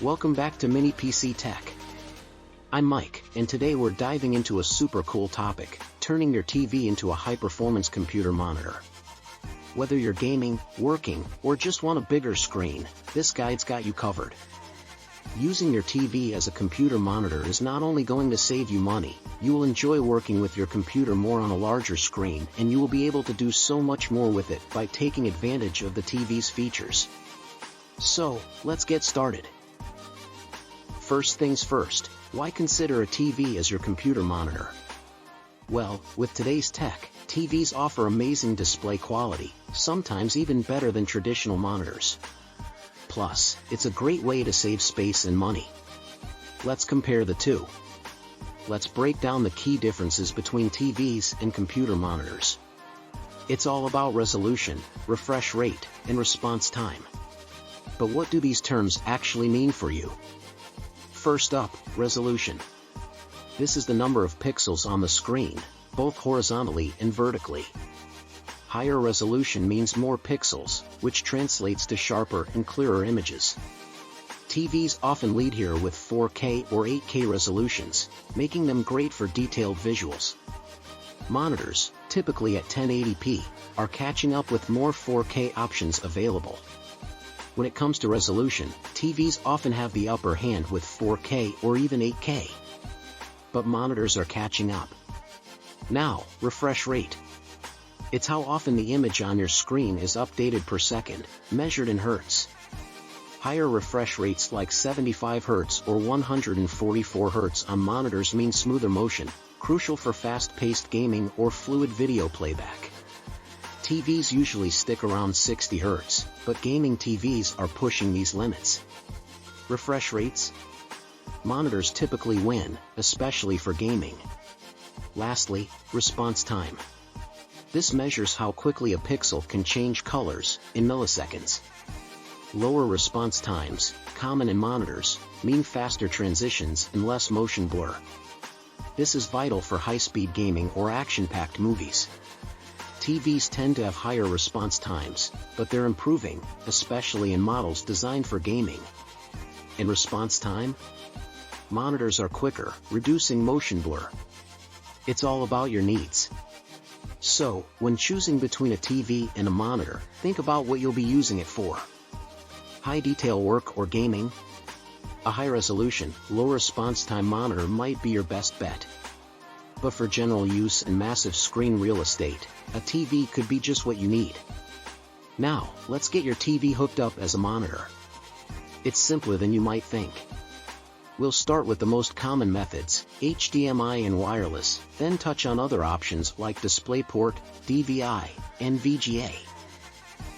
Welcome back to Mini PC Tech. I'm Mike, and today we're diving into a super cool topic, turning your TV into a high-performance computer monitor. Whether you're gaming, working, or just want a bigger screen, this guide's got you covered. Using your TV as a computer monitor is not only going to save you money, you will enjoy working with your computer more on a larger screen, and you will be able to do so much more with it by taking advantage of the TV's features. So, let's get started. First things first, why consider a TV as your computer monitor? Well, with today's tech, TVs offer amazing display quality, sometimes even better than traditional monitors. Plus, it's a great way to save space and money. Let's compare the two. Let's break down the key differences between TVs and computer monitors. It's all about resolution, refresh rate, and response time. But what do these terms actually mean for you? First up, resolution. This is the number of pixels on the screen, both horizontally and vertically. Higher resolution means more pixels, which translates to sharper and clearer images. TVs often lead here with 4K or 8K resolutions, making them great for detailed visuals. Monitors, typically at 1080p, are catching up with more 4K options available. When it comes to resolution, TVs often have the upper hand with 4K or even 8K. But monitors are catching up. Now, refresh rate. It's how often the image on your screen is updated per second, measured in hertz. Higher refresh rates like 75 Hz or 144 Hz on monitors mean smoother motion, crucial for fast-paced gaming or fluid video playback. TVs usually stick around 60 Hz, but gaming TVs are pushing these limits. Refresh rates? Monitors typically win, especially for gaming. Lastly, response time. This measures how quickly a pixel can change colors, in milliseconds. Lower response times, common in monitors, mean faster transitions and less motion blur. This is vital for high-speed gaming or action-packed movies. TVs tend to have higher response times, but they're improving, especially in models designed for gaming. In response time? Monitors are quicker, reducing motion blur. It's all about your needs. So, when choosing between a TV and a monitor, think about what you'll be using it for. High detail work or gaming? A high resolution, low response time monitor might be your best bet. But for general use and massive screen real estate, a TV could be just what you need. Now, let's get your TV hooked up as a monitor. It's simpler than you might think. We'll start with the most common methods, HDMI and wireless, then touch on other options like DisplayPort, DVI, and VGA.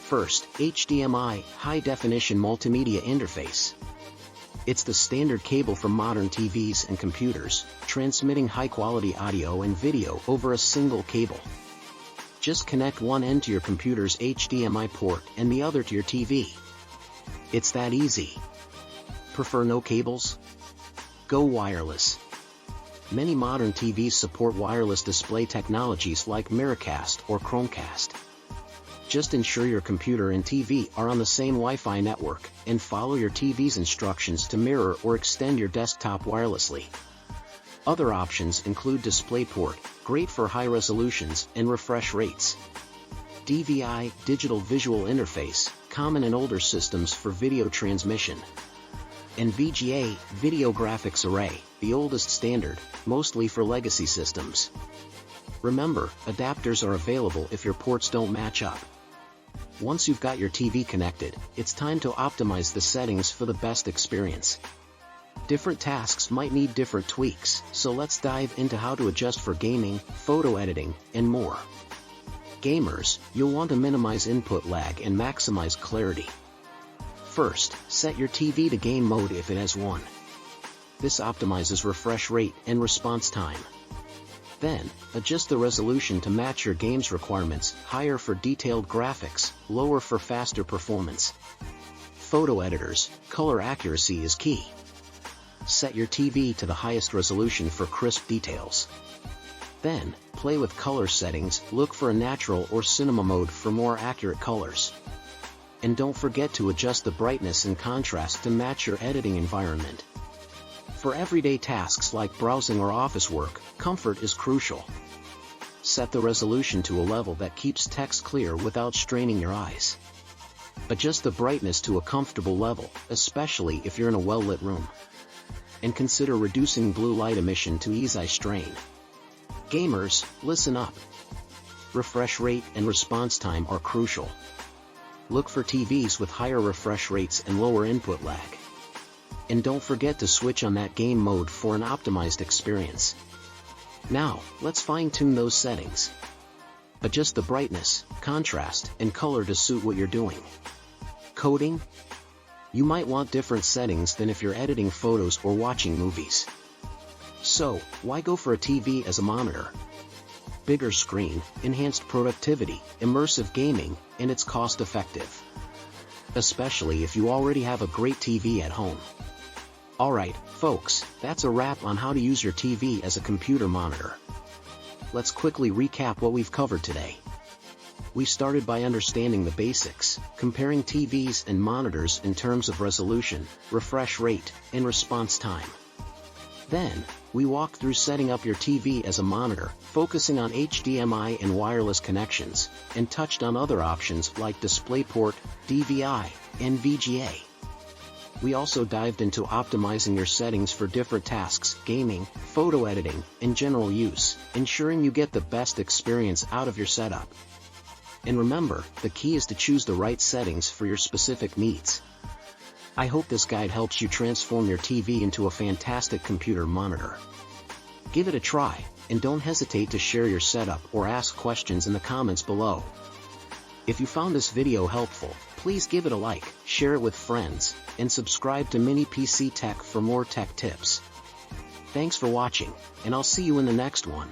First, HDMI, High Definition Multimedia Interface. It's the standard cable for modern TVs and computers, transmitting high-quality audio and video over a single cable. Just connect one end to your computer's HDMI port and the other to your TV. It's that easy. Prefer no cables? Go wireless. Many modern TVs support wireless display technologies like Miracast or Chromecast. Just ensure your computer and TV are on the same Wi-Fi network, and follow your TV's instructions to mirror or extend your desktop wirelessly. Other options include DisplayPort, great for high resolutions and refresh rates. DVI, Digital Visual Interface, common in older systems for video transmission. And VGA, Video Graphics Array, the oldest standard, mostly for legacy systems. Remember, adapters are available if your ports don't match up. Once you've got your TV connected, it's time to optimize the settings for the best experience. Different tasks might need different tweaks, so let's dive into how to adjust for gaming, photo editing, and more. Gamers, you'll want to minimize input lag and maximize clarity. First, set your TV to game mode if it has one. This optimizes refresh rate and response time. Then, adjust the resolution to match your game's requirements, higher for detailed graphics, lower for faster performance. Photo editors, color accuracy is key. Set your TV to the highest resolution for crisp details. Then, play with color settings, look for a natural or cinema mode for more accurate colors. And don't forget to adjust the brightness and contrast to match your editing environment. For everyday tasks like browsing or office work, comfort is crucial. Set the resolution to a level that keeps text clear without straining your eyes. Adjust the brightness to a comfortable level, especially if you're in a well-lit room. And consider reducing blue light emission to ease eye strain. Gamers, listen up. Refresh rate and response time are crucial. Look for TVs with higher refresh rates and lower input lag. And don't forget to switch on that game mode for an optimized experience. Now, let's fine-tune those settings. Adjust the brightness, contrast, and color to suit what you're doing. Coding? You might want different settings than if you're editing photos or watching movies. So, why go for a TV as a monitor? Bigger screen, enhanced productivity, immersive gaming, and it's cost-effective. Especially if you already have a great TV at home. Alright, folks, that's a wrap on how to use your TV as a computer monitor. Let's quickly recap what we've covered today. We started by understanding the basics, comparing TVs and monitors in terms of resolution, refresh rate, and response time. Then, we walked through setting up your TV as a monitor, focusing on HDMI and wireless connections, and touched on other options like DisplayPort, DVI, and VGA. We also dived into optimizing your settings for different tasks, gaming, photo editing, and general use, ensuring you get the best experience out of your setup. And remember, the key is to choose the right settings for your specific needs. I hope this guide helps you transform your TV into a fantastic computer monitor. Give it a try, and don't hesitate to share your setup or ask questions in the comments below. If you found this video helpful, please give it a like, share it with friends, and subscribe to Mini PC Tech for more tech tips. Thanks for watching, and I'll see you in the next one.